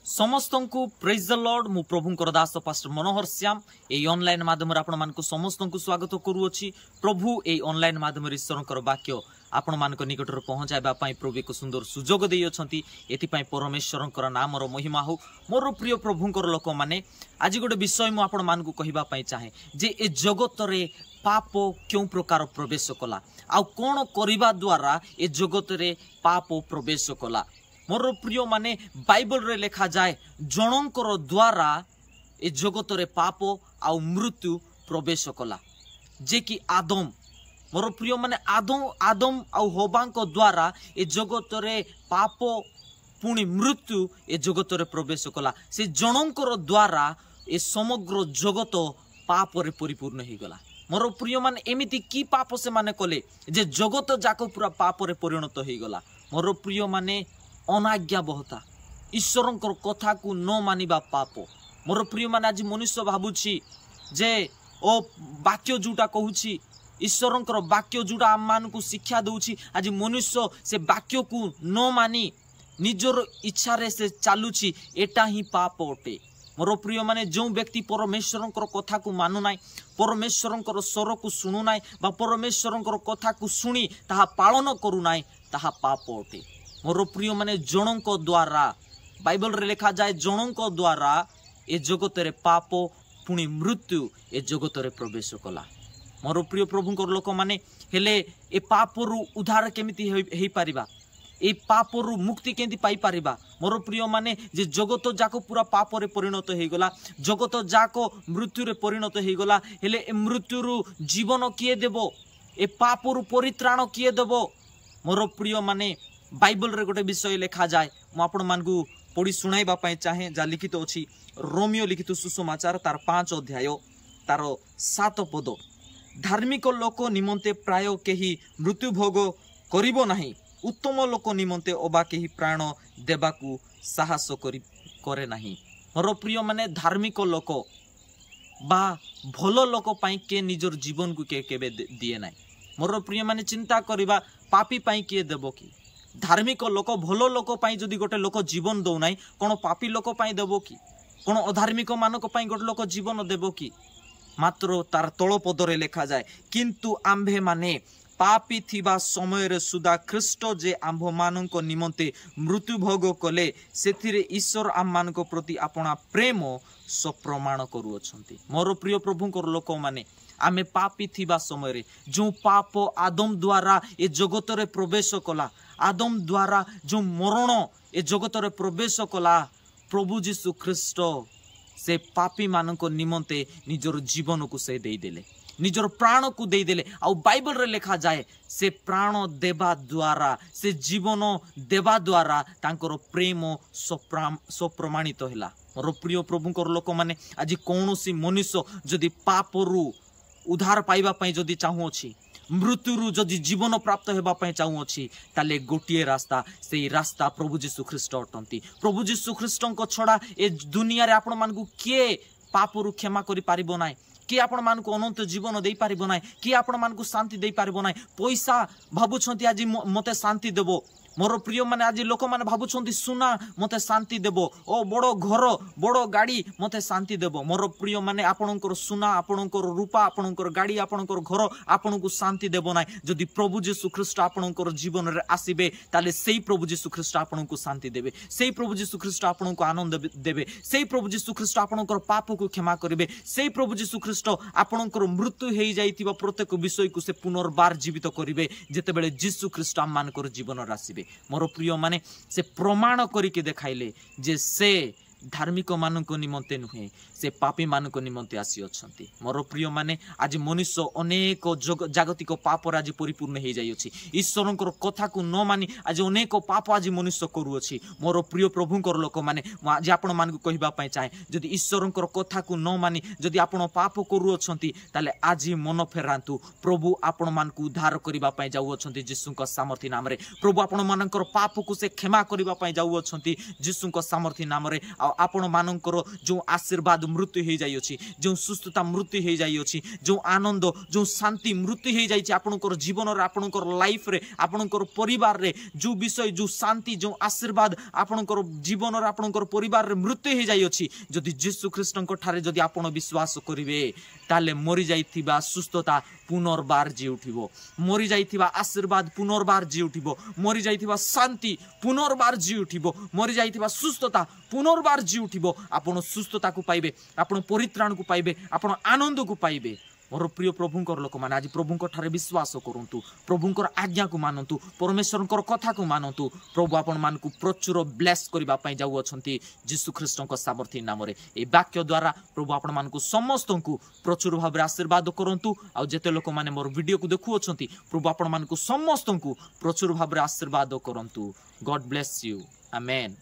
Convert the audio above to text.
समस्त को praise the Lord मु प्रभुंकर दास पास्टर मनोहर श्याम ए ऑनलाइन माध्यम आपण मानक समस्त को स्वागत करूँगी। प्रभु ए ऑनलाइन माध्यम ईश्वर वाक्य आपण मान निकट पहुँचाइबा प्रभु एक सुंदर सुजोग देइछंती। एथिपाई परमेश्वरंकर नाम महिमा हो। मोर प्रिय प्रभुंकर लोक माने आज गोटे विषय मु आपण मान कहवाई चाहे जे ए जगत रे पाप क्यों प्रकार प्रवेश कला आ कौन करने द्वारा ए जगत रे पाप प्रवेश कला। मोर प्रिय माने बाइबल रे लिखा जाए जनकर द्वारा ए जगत रे पाप आ मृत्यु प्रवेश कला जे कि आदम। मोर प्रिय माने आदम आ हवांक द्वारा ए जगत रे पाप पुणी मृत्यु ए जगत रे प्रवेश कला। से जनकर द्वारा ए समग्र जगत पाप रे परिपूर्ण हो गला। मोर प्रिय माने एमिति की पाप से माने कले जे जगत जाक पूरा पाप रे परिणत हो गला। मोर प्रिय माने अनाज्ञा बहता ईश्वरंकर कथा को न मानिबा पाप। मोर प्रिय माने आज मनुष्य भाबुछि जे ओ वाक्य जोटा कहूछि ईश्वरंकर वाक्य जोटा आम मान को शिक्षा दउछि आज मनुष्य से वाक्य को न मानी निजर इच्छा रे से चालुछि एटा ही पाप अटे। मोर प्रिय माने जो व्यक्ति परमेश्वरंकर कथा को मानु नाई परमेश्वरंकर स्वर को सुनु नाई बा परमेश्वरंकर कथा को सुनी ताहा पालन करू नाई ताहा पाप अटे। मोर प्रिय माने जनक द्वारा बाइबल रे लिखा जाए जनक द्वारा ए जगत रे पाप पुणी मृत्यु ए जगत रे प्रवेश कला। मोर प्रिय प्रभुंकर लोक माने हेले ए पापरु उद्धार केमिति हेई पारिबा ए पापरु मुक्ति केमिति पाई पारिबा। मोर प्रिय माने जे जगत जाको पूरा पाप रे परिणत हेई गला जगत जाको मृत्यु रे परिणत हेई गला हेले ए मृत्युरु जीवन किए देबो ए पापरु परित्राण किए देबो। मोर प्रिय माने बाइबल रे गोटे विषय लिखा जाए मु आपण मानकु पढ़ी सुनाइबा पई चाहे जा लिखित अछि रोमियो लिखित सुसमाचार तार 5 अध्याय तार 7 पद। धार्मिक लोक निमंते प्राय केही मृत्यु भोग करिबो नाही उत्तम लोक निमंते अबा केही प्राण देबाकू साहस करे नाही। मोर प्रिय माने धार्मिक लोक बा भलो लोक पई के निजर जीवन को के केबे दिए नाही। मोर प्रिय माने चिंता करिबा पापी पई के देबो कि धार्मिक लोक भलो लोक पई जदि गोटे लोक जीवन दौ नाही कोन पापी लोक पई देबो कि कोन अधार्मिक मानक पई गोटे लोक जीवन देबो कि। मात्र तार तଳ पदरे लिखा जाए किंतु आम्भे माने पापी थिबा समय रे सुदा ख्रीष्ट जे आम्भ मानक निमंते मृत्यु भोग कले सेथिरे ईश्वर आम मानक प्रति आपणा प्रेम सप्रमाण करूछंती। मोर प्रिय प्रभुंकर लोक माने आमे पापी थिबा समय रे जो पाप आदम द्वारा ए जगत रे प्रवेश कला आदम द्वारा जो मरण ए जगत रे प्रवेश कला प्रभु जीशु ख्रीष्ट से पापी मानक निमंते निजर जीवन को से दे देले निजर प्राण को दे देले। आ बाइबल रे लिखा जाए से प्राण देवा द्वारा से जीवन देवा द्वारा तांकर प्रेम सप्रमाणित हैला। मोर प्रिय प्रभुंकर लोक माने आज कौनसी मनुष्य जदि पापरु उद्धार पाइबा पई जदि चाहू अछि मृत्युरु जदि जीवन प्राप्त हेबा पई चाहू अछि ताले गोटिए रास्ता सेई रास्ता प्रभु जीशु ख्रीष्ट अटंती। प्रभु जीशु ख्रीष्टंक छड़ा ए दुनिया रे आपण मानकु किए पापरु क्षमा करि पारिबो नाही कि आपण मानकु अनंत जीवन देई पारिबो नाही कि आपण मानकु शांति देई पारिबो नाही। पैसा भाबुछंती आज मते शांति देबो। मोर प्रिय माने आज लोक माने भाबुछंती सुना मते शांति देबो ओ बड़ो घर बड़ो गाड़ी मते शांति देबो। मोर प्रिय माने आपणकर सुना आपणकर रूपा आपणकर गाड़ी आपणकर घर आपणकु शांति देबो नाही। जदि प्रभु जीशु ख्रीष्ट आपणकर जीवन रे आसीबे ताले सेई प्रभु जीशु ख्रीष्ट आपणकु शांति देबे सेई प्रभु जीशु ख्रीष्ट आपणकु आनंद देबे सेई प्रभु जीशु ख्रीष्ट आपणकर पाप को क्षमा करिवे सेई प्रभु जीशु ख्रीष्ट आपणकर मृत्यु हेई जाइतिबा प्रत्येक विषय को से पुनर्बार जीवित करिवे जेतेबेले जीशु ख्रीष्ट आम मानकर जीवन रे आसीबे। मोर प्रिय माने से प्रमाण करके देखाइले जे से धार्मिक मानक निमंते नुहे से पापी मानक निमंते आसी अछंती। मोर प्रिय माने आज मनुष्य अनेक जागतिक पाप आज परिपूर्ण हो जाई अछि ईश्वरंकर कथा को न मानी आज अनेक पाप आज मनुष्य करू अछि। मोर प्रिय प्रभुंकर लोक माने आज आपण मानकु कहबा पई चाहे जदि ईश्वरंकर कथा को न मानी जदि आपण पाप करू अछंती ताले आज मन फेरांतु प्रभु आपण मानकु उद्धार करबा पई जाऊ अछंती यीशुंक सामर्थ्य नाम रे। प्रभु आपण मानकर पाप को से क्षमा करबा पई जाऊ अछंती यीशुंक सामर्थ्य नाम रे। आपण मानकर जो आशीर्वाद मृत्यु हो जाइए जो सुस्थता मृत्यु हो जाइए जो आनंद जो शांति मृत्यु हो जाइए आपणकर जीवन आपणकर लाइफ रे आपणकर परिवार रे जो विषय जो शांति जो आशीर्वाद आपणकर जीवन आपणकर परिवार रे मृत्यु हो जाइए जदि यीशु ख्रीष्टଙ୍କ ठारे जदि आपण विश्वास करिवे ताले मरि जाइथिबा सुस्थता पुनर्बार जी उठिबो मरि जाइथिबा आशीर्वाद पुनर्बार जी उठिबो मरि जाइथिबा शांति पुनर्बार जी उठिबो मरि जाइथिबा सुस्थता पुनर्बार जी उठिबो आपण सुस्थता को पाइबे आपण परित्राण को पाइबे आपण आनंद को पाइबे मोर प्रिय प्रभुंकर लोक माने आज प्रभुंकर ठारे विश्वास करंतु प्रभुंकर आज्ञा को मानंतु परमेश्वरंकर कथा को मानंतु प्रभु आपण मान को प्रचुर ब्लेस करिबा पई जाउ अछंती यीशु ख्रीष्टଙ୍କ सामर्थ्य नाम रे ए वाक्य द्वारा प्रभु आपण मान को समस्त को प्रचुर भाव आशीर्वाद करंतु आ जेते लोक माने मोर वीडियो को देखु अछंती प्रभु आपण मान को समस्त को प्रचुर भाव आशीर्वाद करंतु गॉड ब्लेस यू आमेन।